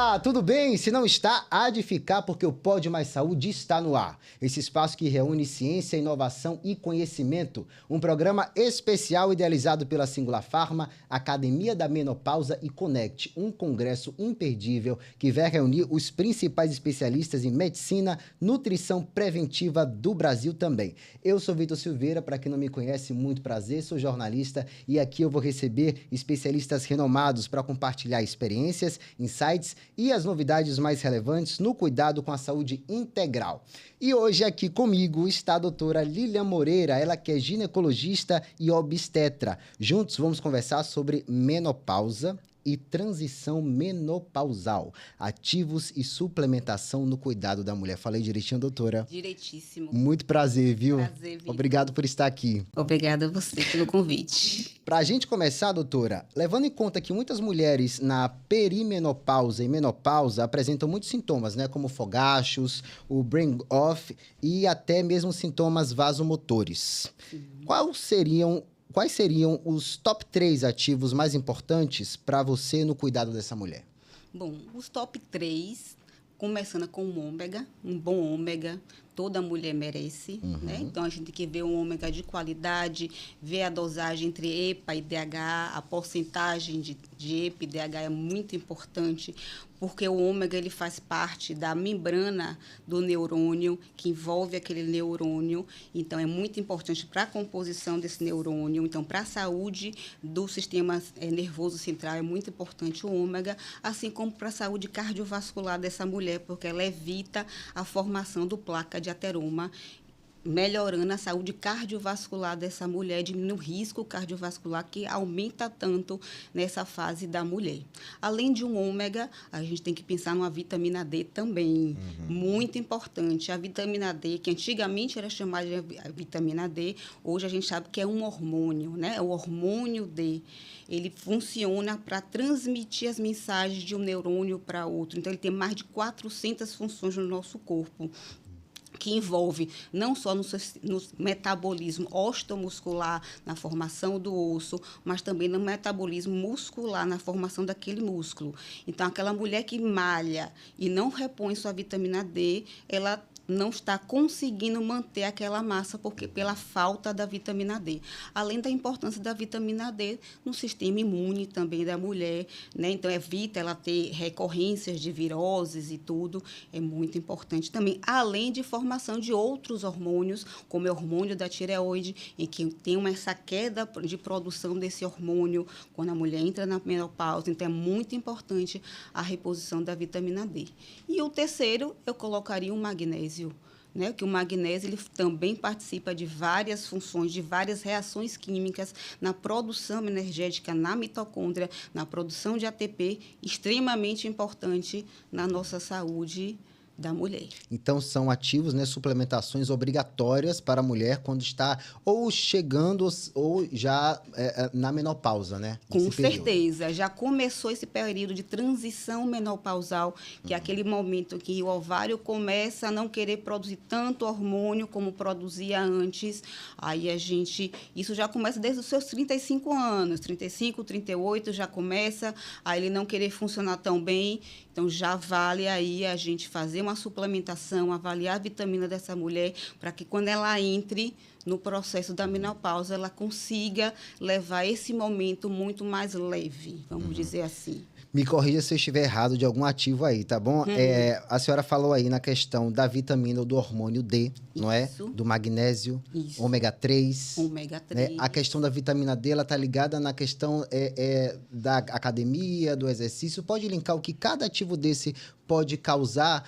Olá, tudo bem? Se não está, há de ficar porque o Pode Mais Saúde está no ar. Esse espaço que reúne ciência, inovação e conhecimento. Um programa especial idealizado pela Singular Pharma, Academia da Menopausa e Conect. Um congresso imperdível que vai reunir os principais especialistas em medicina, nutrição preventiva do Brasil também. Eu sou Vitor Silveira, para quem não me conhece, muito prazer, sou jornalista e aqui eu vou receber especialistas renomados para compartilhar experiências, insights e as novidades mais relevantes no cuidado com a saúde integral. E hoje aqui comigo está a doutora Lilian Moreira, ela que é ginecologista e obstetra. Juntos vamos conversar sobre menopausa e transição menopausal, ativos e suplementação no cuidado da mulher. Falei direitinho, doutora? Direitíssimo. Muito prazer, viu? Prazer, Vitor. Obrigado por estar aqui. Obrigada a você pelo convite. Para a gente começar, doutora, levando em conta que muitas mulheres na perimenopausa e menopausa apresentam muitos sintomas, né? Como fogachos, o brain off e até mesmo sintomas vasomotores. Quais seriam os top 3 ativos mais importantes para você no cuidado dessa mulher? Bom, os top 3, começando com o ômega, um bom ômega, toda mulher merece, né? Então, a gente tem que ver um ômega de qualidade, ver a dosagem entre EPA e DHA, a porcentagem de EPA e DHA é muito importante, porque o ômega ele faz parte da membrana do neurônio, que envolve aquele neurônio, então é muito importante para a composição desse neurônio, então para a saúde do sistema nervoso central é muito importante o ômega, assim como para a saúde cardiovascular dessa mulher, porque ela evita a formação do placa de ateroma, melhorando a saúde cardiovascular dessa mulher, diminuindo o risco cardiovascular que aumenta tanto nessa fase da mulher. Além de um ômega, a gente tem que pensar numa vitamina D também, muito importante. A vitamina D, que antigamente era chamada de vitamina D, hoje a gente sabe que é um hormônio, né? O hormônio D, ele funciona para transmitir as mensagens de um neurônio para outro. Então, ele tem mais de 400 funções no nosso corpo, que envolve não só no metabolismo osteomuscular, na formação do osso, mas também no metabolismo muscular, na formação daquele músculo. Então, aquela mulher que malha e não repõe sua vitamina D, ela não está conseguindo manter aquela massa pela falta da vitamina D. Além da importância da vitamina D no sistema imune também da mulher, né? Então, evita ela ter recorrências de viroses e tudo, é muito importante também. Além de formação de outros hormônios, como é o hormônio da tireoide, em que tem essa queda de produção desse hormônio quando a mulher entra na menopausa. Então, é muito importante a reposição da vitamina D. E o terceiro, eu colocaria o magnésio. Né, que o magnésio ele também participa de várias funções, de várias reações químicas na produção energética na mitocôndria, na produção de ATP, extremamente importante na nossa saúde da mulher. Então, são ativos, né, suplementações obrigatórias para a mulher quando está ou chegando ou já na menopausa, né? Com certeza. Já começou esse período de transição menopausal, que é aquele momento que o ovário começa a não querer produzir tanto hormônio como produzia antes. Aí isso já começa desde os seus 35 anos, 35, 38 já começa a ele não querer funcionar tão bem. Então, já vale aí a gente fazer uma suplementação, avaliar a vitamina dessa mulher, para que quando ela entre no processo da menopausa, ela consiga levar esse momento muito mais leve, vamos dizer assim. Me corrija se eu estiver errado de algum ativo aí, tá bom? A senhora falou aí na questão da vitamina ou do hormônio D, não é? Do magnésio, ômega 3. Ômega 3. Né? A questão da vitamina D, ela tá ligada na questão da academia, do exercício. Pode linkar o que cada ativo desse pode causar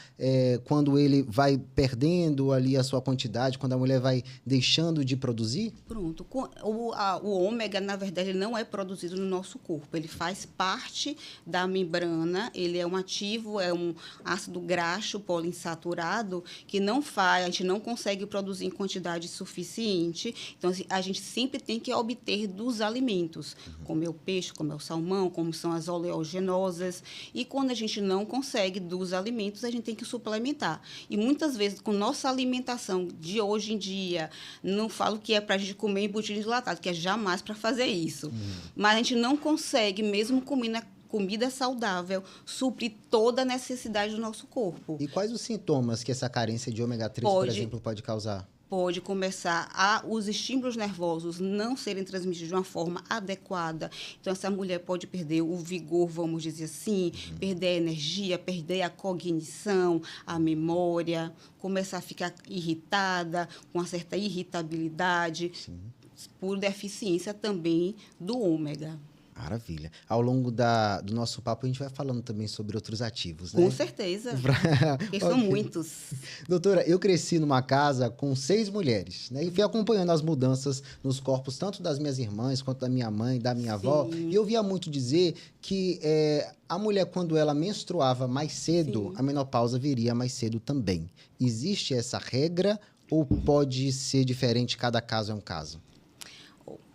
quando ele vai perdendo ali a sua quantidade, quando a mulher vai deixando de produzir? Pronto. O ômega, na verdade, ele não é produzido no nosso corpo. Ele faz parte da membrana, ele é um ativo, é um ácido graxo poliinsaturado que a gente não consegue produzir em quantidade suficiente. Então, assim, a gente sempre tem que obter dos alimentos, como é o peixe, como é o salmão, como são as oleaginosas. E quando a gente não consegue dos alimentos, a gente tem que suplementar. E muitas vezes, com nossa alimentação de hoje em dia, não falo que é para a gente comer embutido enlatado, que é jamais para fazer isso. Mas a gente não consegue, mesmo comendo comida saudável, suprir toda a necessidade do nosso corpo. E quais os sintomas que essa carência de ômega 3, por exemplo, pode causar? Pode começar os estímulos nervosos não serem transmitidos de uma forma adequada. Então, essa mulher pode perder o vigor, vamos dizer assim, perder a energia, perder a cognição, a memória, começar a ficar irritada, com uma certa irritabilidade, Sim. por deficiência também do ômega. Maravilha. Ao longo do nosso papo, a gente vai falando também sobre outros ativos, né? Com certeza, porque são muitos. Doutora, eu cresci numa casa com 6 mulheres, né? E fui acompanhando as mudanças nos corpos, tanto das minhas irmãs, quanto da minha mãe, da minha avó. E eu via muito dizer que a mulher, quando ela menstruava mais cedo, Sim. a menopausa viria mais cedo também. Existe essa regra ou pode ser diferente, cada caso é um caso?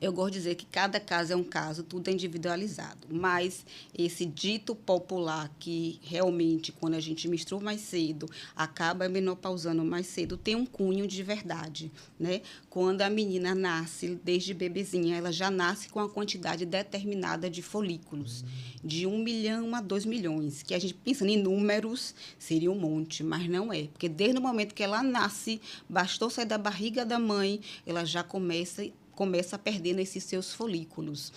Eu gosto de dizer que cada caso é um caso, tudo é individualizado. Mas esse dito popular que realmente, quando a gente menstrua mais cedo, acaba menopausando mais cedo, tem um cunho de verdade, né? Quando a menina nasce, desde bebezinha, ela já nasce com uma quantidade determinada de folículos, de 1 milhão a 2 milhões, que a gente, pensando em números, seria um monte, mas não é. Porque desde o momento que ela nasce, bastou sair da barriga da mãe, ela já começa perdendo esses seus folículos.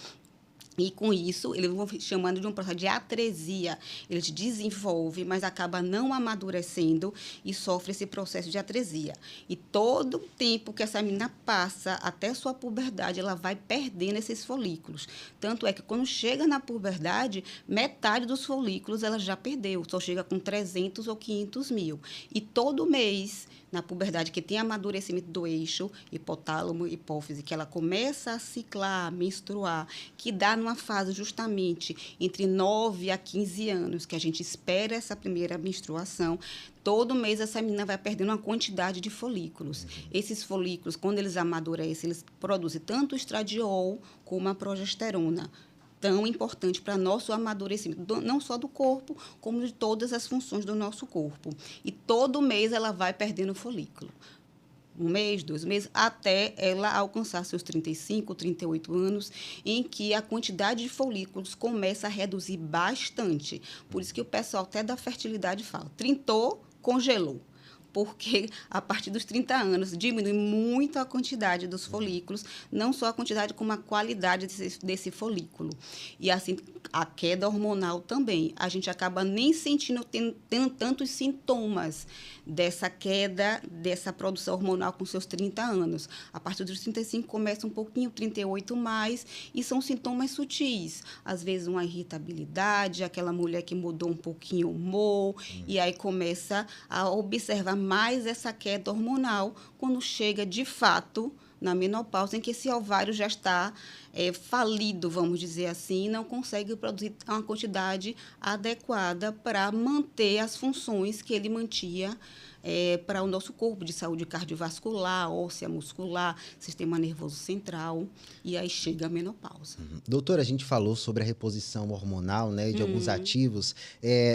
E, com isso, eles vão chamando de um processo de atresia. Ele se desenvolve, mas acaba não amadurecendo e sofre esse processo de atresia. E todo o tempo que essa menina passa, até sua puberdade, ela vai perdendo esses folículos. Tanto é que, quando chega na puberdade, metade dos folículos ela já perdeu. Só chega com 300 ou 500 mil. E todo mês, na puberdade, que tem amadurecimento do eixo hipotálamo, hipófise, que ela começa a ciclar, a menstruar, que dá numa fase justamente entre 9 a 15 anos, que a gente espera essa primeira menstruação, todo mês essa menina vai perdendo uma quantidade de folículos. Esses folículos, quando eles amadurecem, eles produzem tanto o estradiol como a progesterona, tão importante para nosso amadurecimento, não só do corpo, como de todas as funções do nosso corpo. E todo mês ela vai perdendo folículo. 1 mês, 2 meses, até ela alcançar seus 35, 38 anos, em que a quantidade de folículos começa a reduzir bastante. Por isso que o pessoal até da fertilidade fala, trintou, congelou. Porque, a partir dos 30 anos, diminui muito a quantidade dos folículos, não só a quantidade, como a qualidade desse folículo. E, assim, a queda hormonal também. A gente acaba nem sentindo, tendo tantos sintomas dessa queda, dessa produção hormonal com seus 30 anos. A partir dos 35, começa um pouquinho, 38 mais, e são sintomas sutis. Às vezes, uma irritabilidade, aquela mulher que mudou um pouquinho o humor, e aí começa a observar mais essa queda hormonal quando chega, de fato, na menopausa, em que esse ovário já está falido, vamos dizer assim, e não consegue produzir uma quantidade adequada para manter as funções que ele mantinha para o nosso corpo, de saúde cardiovascular, óssea, muscular, sistema nervoso central, e aí chega a menopausa. Doutora, a gente falou sobre a reposição hormonal, né, de alguns ativos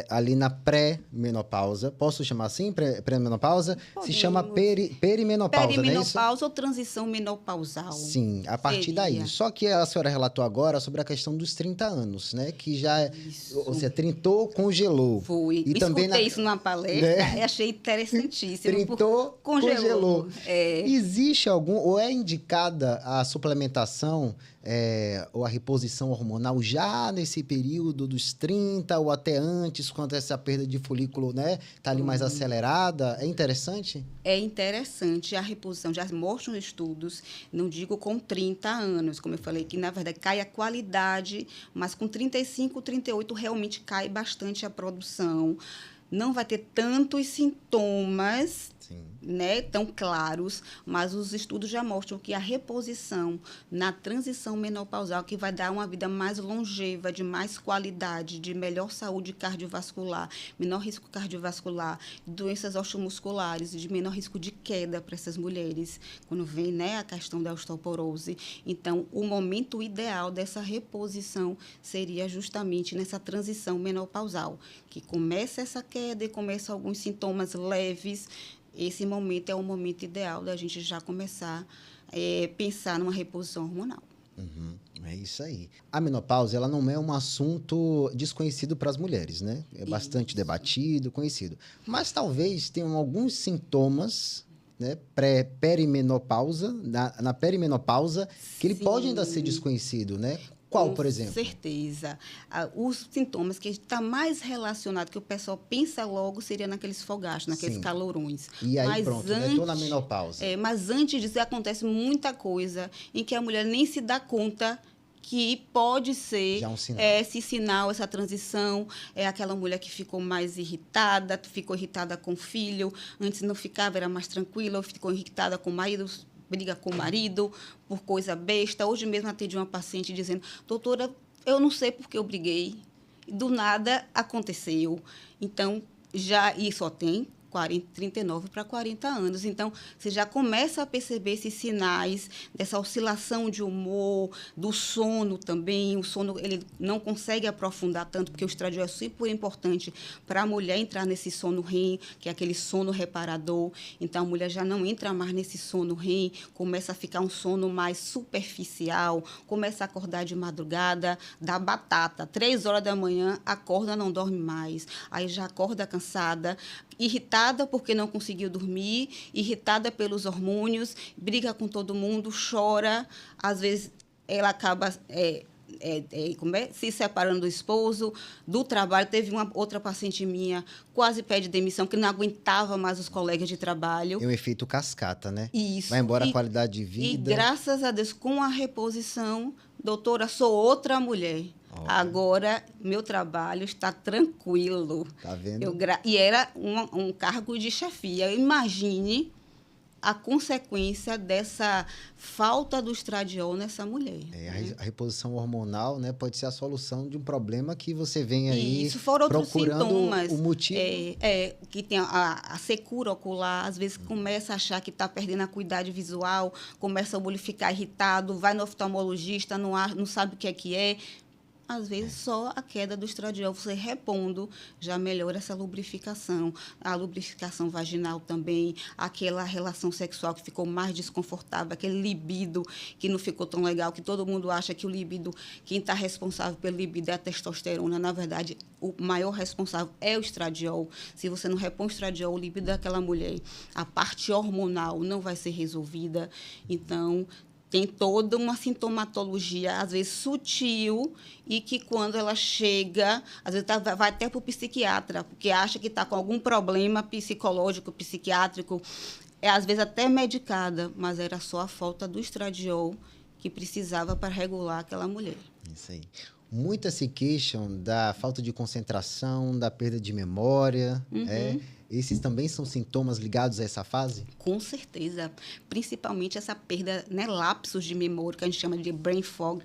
ali na pré-menopausa. Posso chamar assim, pré-menopausa? Se chama perimenopausa, perimenopausa ou transição menopausal. Sim, a partir daí. Só que a senhora relatou agora sobre a questão dos 30 anos, né, que já, ou seja, trintou, congelou. Foi. E também escutei isso numa palestra e achei interessantíssimo. Trintou, congelou. Existe algum, ou é indicada a suplementação ou a reposição hormonal já nesse período dos 30 ou até antes, quando essa perda de folículo, né, tá ali mais acelerada? É interessante? É interessante a reposição. Já mostram estudos, não digo com 30 anos, como eu falei, que na verdade cai a qualidade, mas com 35, 38 realmente cai bastante a produção. Não vai ter tantos sintomas, né, tão claros, mas os estudos já mostram que a reposição na transição menopausal que vai dar uma vida mais longeva, de mais qualidade, de melhor saúde cardiovascular, menor risco cardiovascular, doenças osteomusculares, de menor risco de queda para essas mulheres, quando vem, né, a questão da osteoporose. Então, o momento ideal dessa reposição seria justamente nessa transição menopausal, que começa essa queda e começa alguns sintomas leves. Esse momento é o momento ideal da gente já começar a pensar numa reposição hormonal. É isso aí. A menopausa, ela não é um assunto desconhecido para as mulheres, né? É bastante Isso. debatido, conhecido. Mas talvez tenham alguns sintomas, né, perimenopausa, na perimenopausa, que ele pode ainda ser Sim. desconhecido, né? Qual, Com por exemplo? certeza. Os sintomas que está mais relacionado, que o pessoal pensa logo, seria naqueles fogachos, naqueles Sim. calorões. E aí Mas pronto, né? Tô na antes, menopausa. mas antes disso, acontece muita coisa em que a mulher nem se dá conta que pode ser Já é um sinal. esse sinal, essa transição. É aquela mulher que ficou mais irritada, ficou irritada com o filho, antes não ficava, era mais tranquila, ou ficou irritada com o marido, briga com o marido por coisa besta. Hoje mesmo atendi uma paciente dizendo, doutora, eu não sei por que eu briguei. Do nada aconteceu. Então, e só tem 39 para 40 anos. Então, você já começa a perceber esses sinais dessa oscilação de humor, do sono também. O sono, ele não consegue aprofundar tanto, porque o estradiol é super importante para a mulher entrar nesse sono REM, que é aquele sono reparador. Então, a mulher já não entra mais nesse sono REM, começa a ficar um sono mais superficial, começa a acordar de madrugada, dá batata. 3 horas da manhã, acorda, não dorme mais. Aí já acorda cansada, irritada porque não conseguiu dormir, irritada pelos hormônios, briga com todo mundo, chora. Às vezes, ela acaba se separando do esposo, do trabalho. Teve uma outra paciente minha, quase pede demissão, que não aguentava mais os colegas de trabalho. É o efeito cascata, né? Vai Isso. embora a qualidade de E vida. graças a Deus, com a reposição, doutora, sou outra mulher. Olha. Agora, meu trabalho está tranquilo. Tá vendo? E era um cargo de chefia. Imagine a consequência dessa falta do estradiol nessa mulher. A reposição hormonal, né, pode ser a solução de um problema que você vem aí Isso, fora outros procurando sintomas. o motivo. Que tem a secura ocular, às vezes começa a achar que está perdendo a acuidade visual, começa o olho ficar irritado, vai no oftalmologista, não sabe o que é. Às vezes, só a queda do estradiol, você repondo, já melhora essa lubrificação. A lubrificação vaginal também, aquela relação sexual que ficou mais desconfortável, aquele libido que não ficou tão legal, que todo mundo acha que o libido, quem está responsável pelo libido é a testosterona. Na verdade, o maior responsável é o estradiol. Se você não repõe o estradiol, o libido daquela mulher, a parte hormonal não vai ser resolvida. Então, tem toda uma sintomatologia, às vezes sutil, e que quando ela chega, às vezes vai até para o psiquiatra, porque acha que está com algum problema psicológico, psiquiátrico, às vezes até medicada, mas era só a falta do estradiol que precisava para regular aquela mulher. Isso aí. Muitas se queixam da falta de concentração, da perda de memória. Esses também são sintomas ligados a essa fase? Com certeza. Principalmente essa perda, né, lapsos de memória, que a gente chama de brain fog.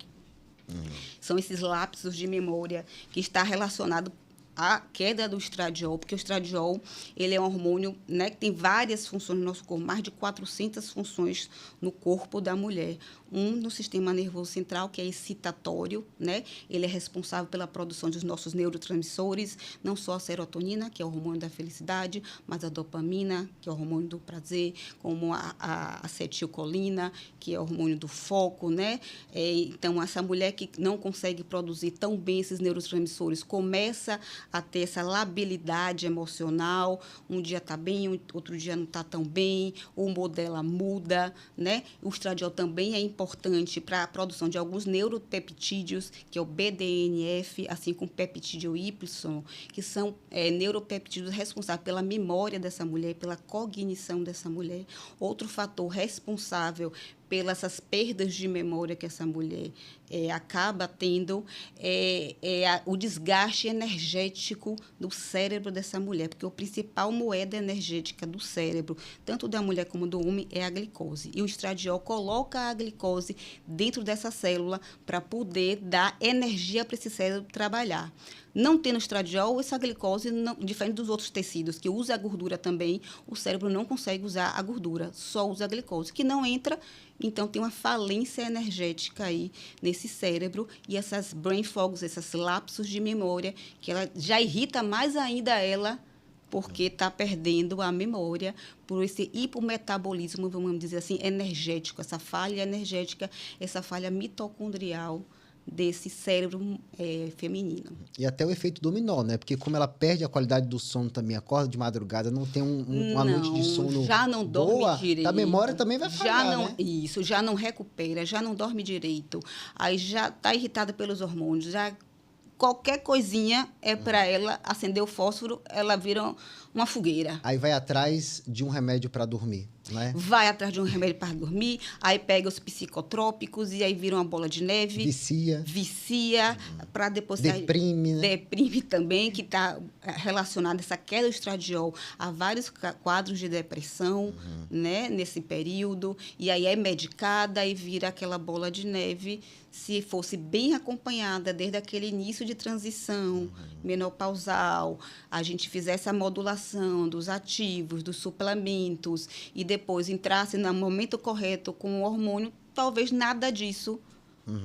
São esses lapsos de memória que está relacionado à queda do estradiol, porque o estradiol, ele é um hormônio, né, que tem várias funções no nosso corpo, mais de 400 funções no corpo da mulher. No sistema nervoso central, que é excitatório, né? Ele é responsável pela produção dos nossos neurotransmissores, não só a serotonina, que é o hormônio da felicidade, mas a dopamina, que é o hormônio do prazer, como a acetilcolina, que é o hormônio do foco, né? Então, essa mulher que não consegue produzir tão bem esses neurotransmissores começa a ter essa labilidade emocional. Um dia está bem, outro dia não está tão bem, o humor dela muda, né? O estradiol também é importante para a produção de alguns neuropeptídeos, que é o BDNF, assim como o peptídeo Y, que são neuropeptídeos responsáveis pela memória dessa mulher, pela cognição dessa mulher. Outro fator responsável pelas essas perdas de memória que essa mulher acaba tendo, o desgaste energético do cérebro dessa mulher, porque a principal moeda energética do cérebro, tanto da mulher como do homem, é a glicose. E o estradiol coloca a glicose dentro dessa célula para poder dar energia para esse cérebro trabalhar. Não tendo estradiol, essa glicose, diferente dos outros tecidos, que usa a gordura também, o cérebro não consegue usar a gordura, só usa a glicose, que não entra. Então, tem uma falência energética aí nesse cérebro e essas brain fogs, esses lapsos de memória, que ela já irrita mais ainda ela, porque está perdendo a memória por esse hipometabolismo, vamos dizer assim, energético, essa falha energética, essa falha mitocondrial desse cérebro feminino. E até o efeito dominó, né? Porque como ela perde a qualidade do sono também, acorda de madrugada, não tem uma noite de sono já não dorme boa, direito. a memória também vai falhar, né? Isso, já não recupera, já não dorme direito. Aí já está irritada pelos hormônios, já qualquer coisinha é para ela acender o fósforo, ela vira uma fogueira. Aí vai atrás de um remédio para dormir, né? Vai atrás de um remédio para dormir, aí pega os psicotrópicos e aí vira uma bola de neve. Vicia, para depois... Deprime, né? Deprime também, que está relacionado essa queda do estradiol a vários quadros de depressão, né, nesse período. E aí é medicada e vira aquela bola de neve. Se fosse bem acompanhada desde aquele início de transição menopausal, a gente fizesse a modulação dos ativos, dos suplementos e depois entrasse no momento correto com o hormônio, talvez nada disso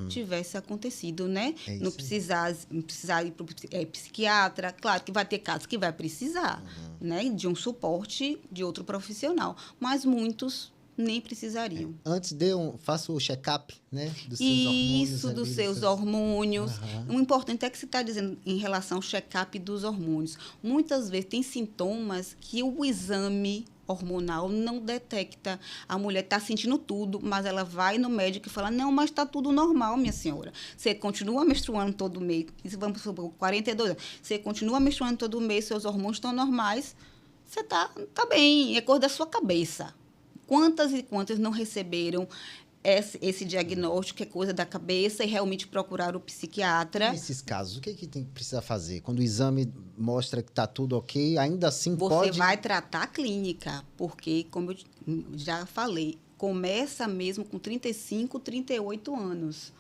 tivesse acontecido, né? Não precisar ir para o psiquiatra. Claro que vai ter casos que vai precisar, né, de um suporte de outro profissional, mas muitos nem precisariam. Antes faça o check-up, né, dos seus hormônios. Isso, dos seus hormônios. O importante é que você está dizendo em relação ao check-up dos hormônios. Muitas vezes tem sintomas que o exame hormonal não detecta. A mulher está sentindo tudo, mas ela vai no médico e fala, não, mas está tudo normal, minha senhora. Você continua menstruando todo mês, isso vamos supor, 42 anos, você continua menstruando todo mês, seus hormônios estão normais, você tá bem, é coisa da sua cabeça. Quantas e quantas não receberam esse diagnóstico, que é coisa da cabeça, e realmente procuraram o psiquiatra? Nesses casos, o que precisa fazer? Quando o exame mostra que está tudo ok, ainda assim Você vai tratar a clínica, porque, como eu já falei, começa mesmo com 35, 38 anos.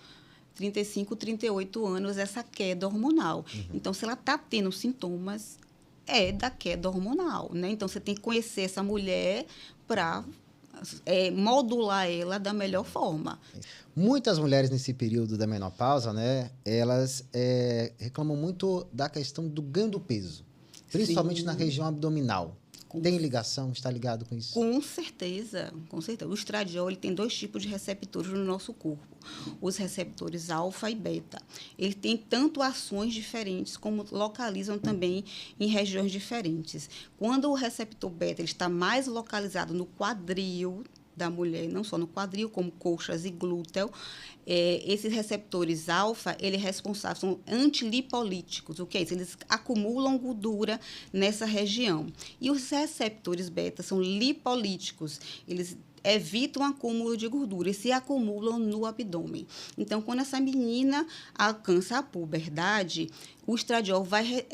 35, 38 anos, essa queda hormonal. Então, se ela está tendo sintomas, é da queda hormonal, né? Então, você tem que conhecer essa mulher para modular ela da melhor forma. Muitas mulheres nesse período da menopausa, né, elas reclamam muito da questão do ganho do peso, principalmente na região abdominal. Tem ligação? Está ligado com isso? Com certeza, com certeza. O estradiol ele tem 2 tipos de receptores no nosso corpo. Os receptores alfa e beta. Eles têm tanto ações diferentes, como localizam também em regiões diferentes. Quando o receptor beta ele está mais localizado no quadril da mulher, não só no quadril, como coxas e glúteo, esses receptores alfa, eles são antilipolíticos. O que é isso? Eles acumulam gordura nessa região. E os receptores beta são lipolíticos. Eles evitam o acúmulo de gordura e se acumulam no abdômen. Então, quando essa menina alcança a puberdade, o estradiol vai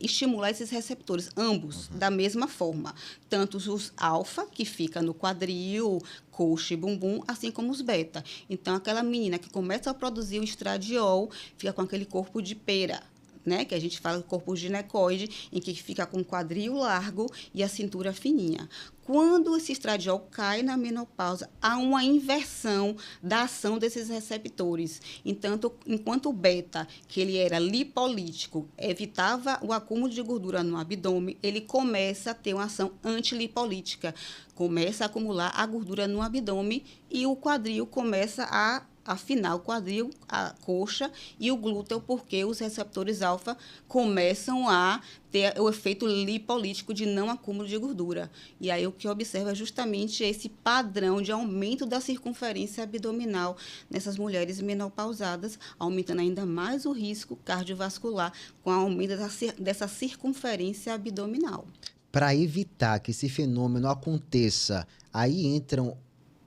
estimular esses receptores, ambos, da mesma forma. Tanto os alfa, que fica no quadril, coxa e bumbum, assim como os beta. Então, aquela menina que começa a produzir o estradiol fica com aquele corpo de pera, né, que a gente fala corpo ginecoide, em que fica com o quadril largo e a cintura fininha. Quando esse estradiol cai na menopausa, há uma inversão da ação desses receptores. Então, enquanto o beta, que ele era lipolítico, evitava o acúmulo de gordura no abdômen, ele começa a ter uma ação antilipolítica, começa a acumular a gordura no abdômen e o quadril começa a afinar o quadril, a coxa e o glúteo, porque os receptores alfa começam a ter o efeito lipolítico de não acúmulo de gordura. E aí o que observa é justamente esse padrão de aumento da circunferência abdominal nessas mulheres menopausadas, aumentando ainda mais o risco cardiovascular com o aumento dessa circunferência abdominal. Para evitar que esse fenômeno aconteça, aí entram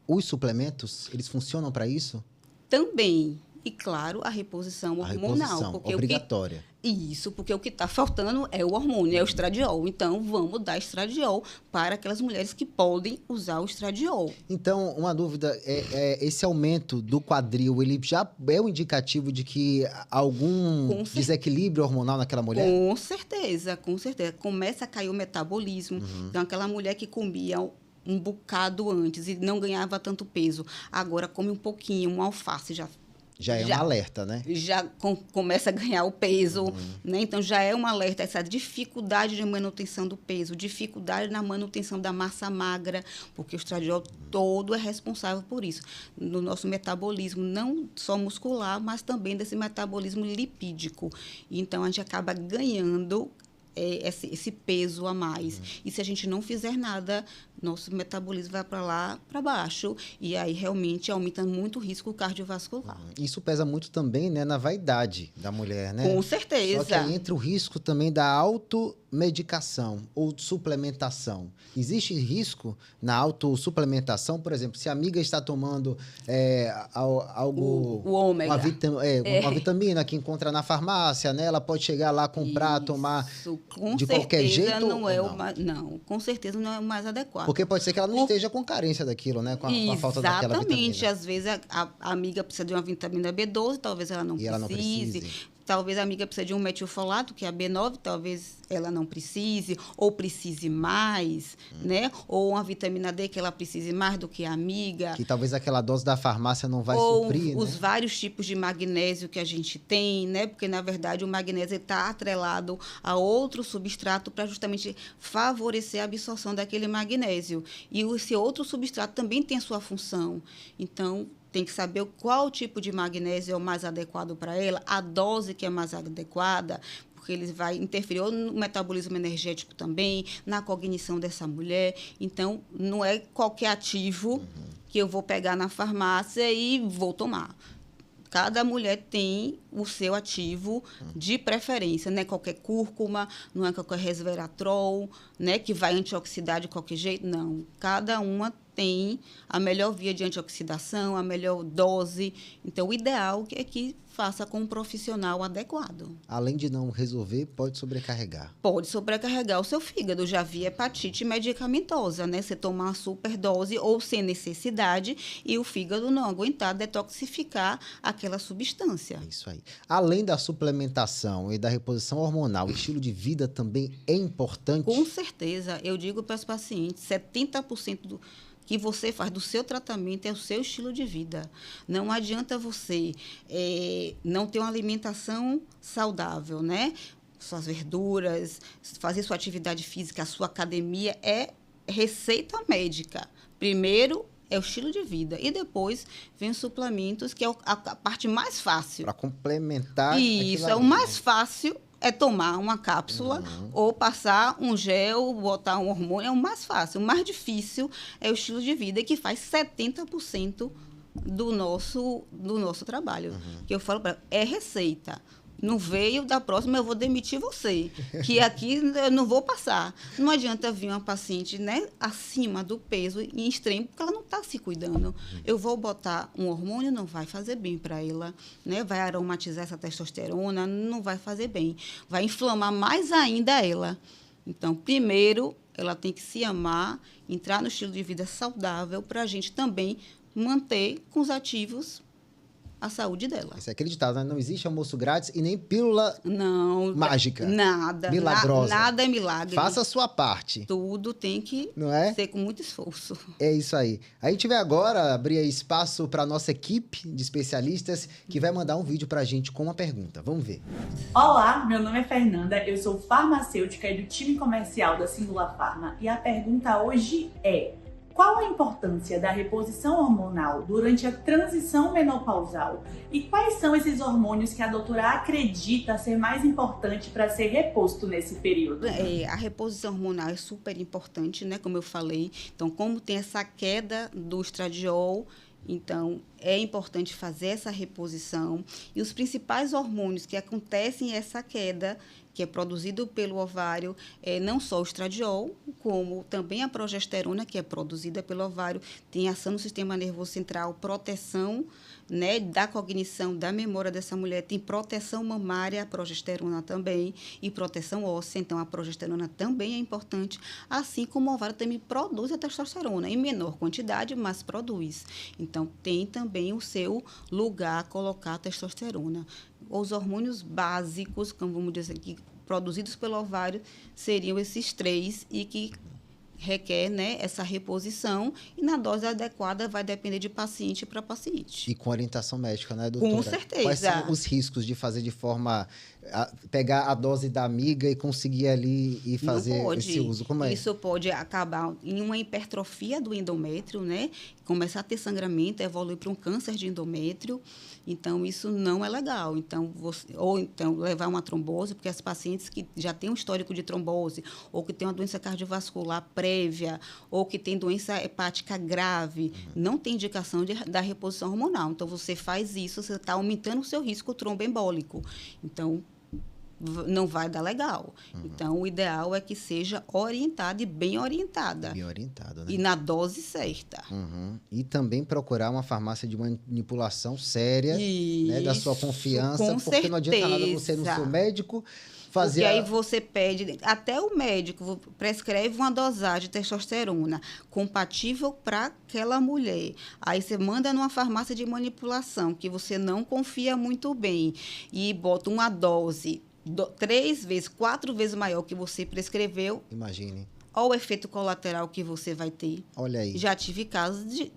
os suplementos? Eles funcionam para isso? Também. E, claro, a reposição hormonal. Porque obrigatória. Isso, porque o que está faltando é o hormônio, é o estradiol. Então, vamos dar estradiol para aquelas mulheres que podem usar o estradiol. Então, uma dúvida, esse aumento do quadril, ele já é um indicativo de que algum desequilíbrio hormonal naquela mulher? Com certeza, com certeza. Começa a cair o metabolismo. Então, aquela mulher que comia um bocado antes e não ganhava tanto peso, agora come um pouquinho, um alface, já Já é um alerta, né? Já começa a ganhar o peso, né? Então, já é um alerta essa dificuldade de manutenção do peso, dificuldade na manutenção da massa magra, porque o estradiol todo é responsável por isso. No nosso metabolismo, não só muscular, mas também desse metabolismo lipídico. Então, a gente acaba ganhando esse peso a mais. E se a gente não fizer nada, nosso metabolismo vai para lá, para baixo. E aí, realmente, aumenta muito o risco cardiovascular. Isso pesa muito também, né, na vaidade da mulher, né? Com certeza. Só que aí entra o risco também da automedicação ou suplementação. Existe risco na autossuplementação? Por exemplo, se a amiga está tomando algo... O ômega. Uma vitamina que encontra na farmácia, né? Ela pode chegar lá, comprar, tomar de qualquer jeito? Não, com certeza não é o mais adequado. Porque pode ser que ela não esteja com carência daquilo, né? Com a falta daquela vitamina. Exatamente. Às vezes a amiga precisa de uma vitamina B12, talvez ela não precise. Talvez a amiga precise de um metilfolato, que é a B9, talvez ela não precise, ou precise mais, né? Ou uma vitamina D que ela precise mais do que a amiga. Que talvez aquela dose da farmácia não vai suprir, ou os né? vários tipos de magnésio que a gente tem, né? Porque, na verdade, o magnésio está atrelado a outro substrato para justamente favorecer a absorção daquele magnésio. E esse outro substrato também tem a sua função. Então, tem que saber qual tipo de magnésio é o mais adequado para ela, a dose que é mais adequada, porque ele vai interferir no metabolismo energético também, na cognição dessa mulher. Então, não é qualquer ativo que eu vou pegar na farmácia e vou tomar. Cada mulher tem o seu ativo de preferência, não é qualquer cúrcuma, não é qualquer resveratrol, né, que vai antioxidar de qualquer jeito, não. Cada uma tem a melhor via de antioxidação, a melhor dose. Então, o ideal é que faça com um profissional adequado. Além de não resolver, pode sobrecarregar. Pode sobrecarregar o seu fígado. Já vi hepatite medicamentosa, né? Você tomar uma superdose ou sem necessidade e o fígado não aguentar detoxificar aquela substância. É isso aí. Além da suplementação e da reposição hormonal, o estilo de vida também é importante? Com certeza. Eu digo para os pacientes, 70% que você faz do seu tratamento é o seu estilo de vida. Não adianta você não ter uma alimentação saudável, né? Suas verduras, fazer sua atividade física, a sua academia é receita médica. Primeiro é o estilo de vida e depois vem os suplementos, que é a parte mais fácil. Para complementar. Isso, é o mais fácil. É tomar uma cápsula ou passar um gel, botar um hormônio, é o mais fácil. O mais difícil é o estilo de vida, que faz 70% do nosso trabalho. Que eu falo para é receita. Não veio, da próxima eu vou demitir você, que aqui eu não vou passar. Não adianta vir uma paciente, né, acima do peso em extremo, porque ela não está se cuidando. Eu vou botar um hormônio, não vai fazer bem para ela, né? Vai aromatizar essa testosterona, não vai fazer bem. Vai inflamar mais ainda ela. Então, primeiro, ela tem que se amar, entrar no estilo de vida saudável, para a gente também manter com os ativos a saúde dela. Isso é acreditado, né? Não existe almoço grátis e nem pílula mágica. Nada. Milagrosa. Nada é milagre. Faça a sua parte. Tudo tem que ser com muito esforço. É isso aí. A gente vai agora abrir espaço para a nossa equipe de especialistas que vai mandar um vídeo para a gente com uma pergunta. Vamos ver. Olá, meu nome é Fernanda, eu sou farmacêutica e do time comercial da Singular Pharma e a pergunta hoje é: qual a importância da reposição hormonal durante a transição menopausal e quais são esses hormônios que a doutora acredita ser mais importante para ser reposto nesse período? A reposição hormonal é super importante, né? Como eu falei. Então, como tem essa queda do estradiol, então é importante fazer essa reposição. E os principais hormônios que acontecem essa queda, que é produzido pelo ovário, não só o estradiol, como também a progesterona, que é produzida pelo ovário, tem ação no sistema nervoso central, proteção, né, da cognição, da memória dessa mulher, tem proteção mamária, a progesterona também, e proteção óssea, então a progesterona também é importante, assim como o ovário também produz a testosterona, em menor quantidade, mas produz. Então, tem também o seu lugar a colocar a testosterona. Os hormônios básicos, como vamos dizer aqui, produzidos pelo ovário, seriam esses três e que requer, né, essa reposição, e na dose adequada vai depender de paciente para paciente. E com orientação médica, né, doutora? Com certeza. Quais são os riscos de fazer de forma... pegar a dose da amiga e conseguir ali e fazer esse uso? Como é? Isso pode acabar em uma hipertrofia do endométrio, né? Começar a ter sangramento, evoluir para um câncer de endométrio. Então, isso não é legal. Então, ou então levar uma trombose, porque as pacientes que já têm um histórico de trombose, ou que têm uma doença cardiovascular prévia, ou que têm doença hepática grave, não tem indicação da reposição hormonal. Então, você faz isso, você está aumentando o seu risco tromboembólico. Então, não vai dar legal. Então, o ideal é que seja orientada e bem orientada. Bem orientada, né? E na dose certa. E também procurar uma farmácia de manipulação séria, né, da sua confiança, com porque certeza. não adianta nada você ir no seu médico fazer... Porque aí você pede... Até o médico prescreve uma dosagem de testosterona compatível para aquela mulher. Aí você manda numa farmácia de manipulação, que você não confia muito bem, e bota uma dose 3 vezes, 4 vezes maior que você prescreveu. Imagine. Olha o efeito colateral que você vai ter. Olha aí. Já tive casos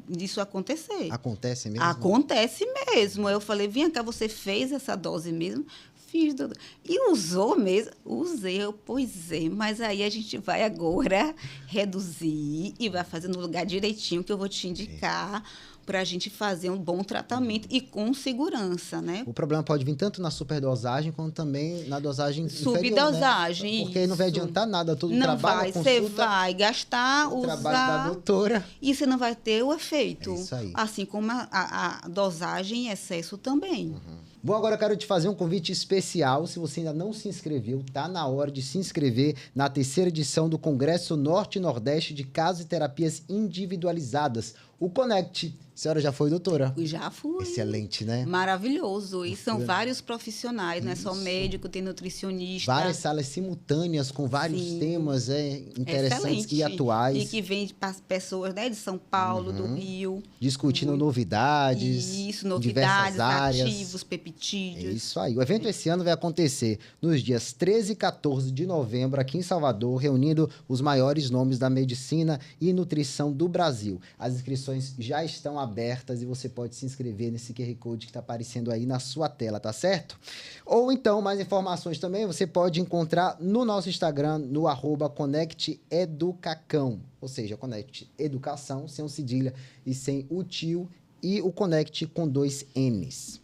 disso acontecer. Acontece mesmo? Acontece mesmo. Eu falei, vem cá, você fez essa dose mesmo? Fiz, doutor. E usou mesmo? Usei. Pois é, mas aí a gente vai agora reduzir e vai fazer no lugar direitinho que eu vou te indicar, para a gente fazer um bom tratamento e com segurança, né? O problema pode vir tanto na superdosagem quanto também na dosagem inferior, subdosagem, né? Porque aí não vai adiantar nada, todo o não trabalho, vai, você vai gastar, o usar, trabalho da doutora. E você não vai ter o efeito. É isso aí. Assim como a dosagem em excesso também. Bom, agora eu quero te fazer um convite especial. Se você ainda não se inscreveu, tá na hora de se inscrever na 3ª edição do Congresso Norte e Nordeste de Casos e Terapias Individualizadas, o Connect. A senhora já foi, doutora? Já fui. Excelente, né? Maravilhoso. E são vários profissionais, não é só médico, tem nutricionista. Várias salas simultâneas com vários temas interessantes excelente. E atuais. E que vem de pessoas, né, de São Paulo, do Rio. Discutindo novidades. Isso, novidades, áreas. ativos, peptídeos. É isso aí. O evento esse ano vai acontecer nos dias 13 e 14 de novembro, aqui em Salvador, reunindo os maiores nomes da medicina e nutrição do Brasil. As inscrições já estão abertas e você pode se inscrever nesse QR Code que está aparecendo aí na sua tela, tá certo? Ou então, mais informações também você pode encontrar no nosso Instagram, no @ConnectEducacão. Ou seja, Connect Educação, sem o cedilha e sem o tio, e o Connect com 2 N's.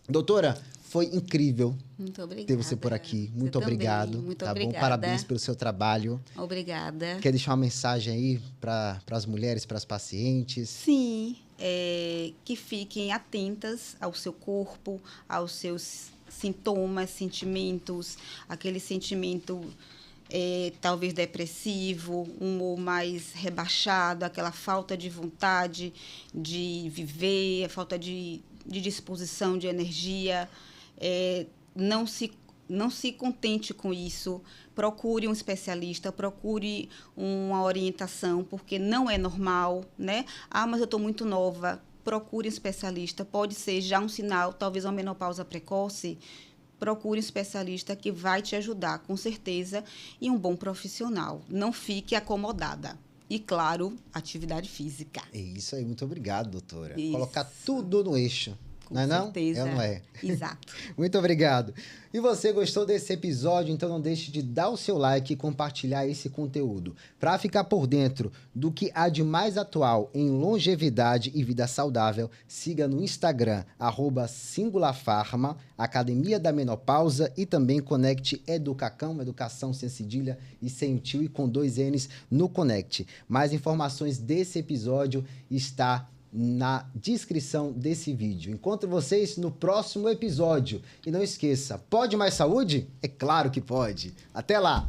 Doutora, foi incrível muito obrigada. Ter você por aqui. Muito obrigado. Muito tá obrigada. Bom? Parabéns pelo seu trabalho. Obrigada. Quer deixar uma mensagem aí para as mulheres, para as pacientes? Sim, que fiquem atentas ao seu corpo, aos seus sintomas, sentimentos, aquele sentimento talvez depressivo, um humor mais rebaixado, aquela falta de vontade de viver, a falta de disposição, de energia. Não se contente com isso, procure um especialista, procure uma orientação, porque não é normal, né? Ah, mas eu estou muito nova. Procure um especialista, pode ser já um sinal, talvez uma menopausa precoce. Procure um especialista que vai te ajudar, com certeza, e um bom profissional. Não fique acomodada. E, claro, atividade física. É isso aí, muito obrigado, doutora. Isso. Colocar tudo no eixo. Com não é certeza. não? É ou não é? Exato. Muito obrigado. E você gostou desse episódio? Então não deixe de dar o seu like e compartilhar esse conteúdo. Para ficar por dentro do que há de mais atual em longevidade e vida saudável, siga no Instagram, @SingulaPharma, Academia da Menopausa, e também Connect Educacão, educação sem cedilha e sem o tio, e com 2 N's no Connect. Mais informações desse episódio está na descrição desse vídeo. Encontro vocês no próximo episódio. E não esqueça, pode mais saúde? É claro que pode. Até lá!